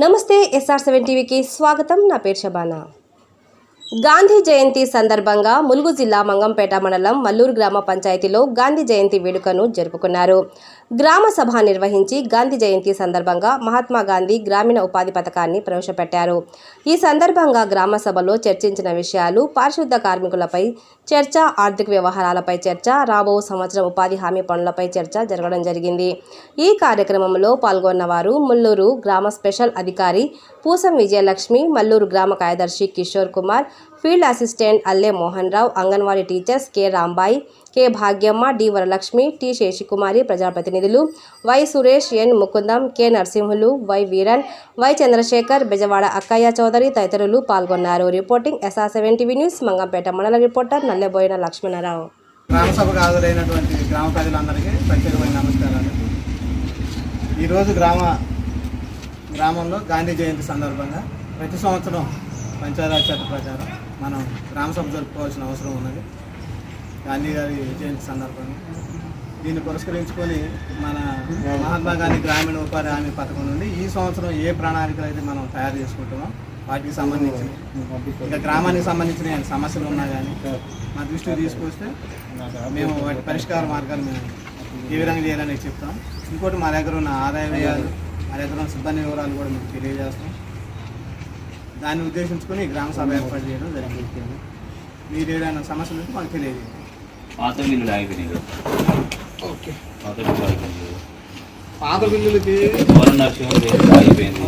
నమస్తే SR7 టీవీకి స్వాగతం. నా పేరు శబానా. గాంధీ జయంతి సందర్భంగా ములుగు జిల్లా మంగంపేట మండలం మల్లూరు గ్రామ పంచాయతీలో గాంధీ జయంతి వేడుకను జరుపుకున్నారు. గ్రామ సభ నిర్వహించి గాంధీ జయంతి సందర్భంగా మహాత్మా గాంధీ గ్రామీణ ఉపాధి పథకాన్ని ప్రవేశపెట్టారు. ఈ సందర్భంగా గ్రామ సభలో చర్చించిన విషయాలు పారిశుద్ధ కార్మికులపై చర్చ, ఆర్థిక వ్యవహారాలపై చర్చ, రాబో సంవత్సరం ఉపాధి హామీ పనులపై చర్చ జరగడం జరిగింది. ఈ కార్యక్రమంలో పాల్గొన్నవారు ముల్లూరు గ్రామ స్పెషల్ అధికారి పూసం విజయలక్ష్మి, మల్లూరు గ్రామ కార్యదర్శి Kishore Kumar, field assistant Alle Mohan Rao, anganwadi teachers K Rambai, K Bhagyamma, D Varalakshmi, T Seshikumari, ప్రజాప్రతినిధులు Y Suresh, N Mukundam, K Narasimhulu, Y Veeran, Y Chandrasekhar, Bezawada Akkayya Chowdary తదితరులు పాల్గొన్నారు. Reporting SR7 TV news, Mangampeta మండల రిపోర్టర్ నల్లెబోయిన లక్ష్మణరావు. గ్రామసభకు హాజరైనటువంటి గ్రామ ప్రజలందరికీ ప్రత్యేకమైన నమస్కారాలు. ఈరోజు గ్రామంలో గాంధీ జయంతి సందర్భంగా ప్రతి సంవత్సరం పంచాయతీరాజ్ చట్ట ప్రకారం మనం గ్రామసభ జరుపుకోవాల్సిన అవసరం ఉన్నది. గాంధీ గారి జయంతి సందర్భంగా దీన్ని పురస్కరించుకొని మన మహాత్మా గాంధీ గ్రామీణ ఉపాధి హామీ పథకం నుండి ఈ సంవత్సరం ఏ ప్రణాళికలు అయితే మనం తయారు చేసుకుంటామో వాటికి సంబంధించి ఇంకా గ్రామానికి సంబంధించిన సమస్యలు ఉన్నా కానీ మా దృష్టికి తీసుకొస్తే మేము వాటి పరిష్కార మార్గాలు మేము ఏ విధంగా చేయాలని చెప్తాం. ఇంకోటి మా దగ్గర ఉన్న ఆదాయ వ్యయాలు, మా దగ్గర ఉన్న సిబ్బంది వివరాలు కూడా మేము తెలియజేస్తాం. దాన్ని ఉద్దేశించుకొని గ్రామ సభ ఏర్పాటు చేయడం జరిగింది. మీరు ఏదైనా సమస్యలు ఉంటే మాకు తెలియజేయండి. పాత బిల్లులు ఆగిపోయినాయి. ఓకే, పాత బిల్లులకి నరసింహ ఆగిపోయింది,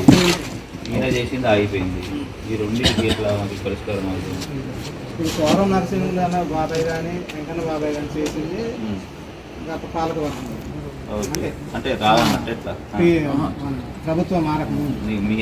ఈయన చేసింది ఆగిపోయింది. ఈ రెండింటికి ఎట్లా మనకి పరిష్కారం అవుతుంది? ఇప్పుడు కోరం నరసింహులు అన్న బాబాయ్ కానీ వెంకన్న బాబాయ్ కానీ చేసింది గత పాలక వర్గం. అంటే రావాలంటే ఎట్లా ప్రభుత్వం మారకము మీ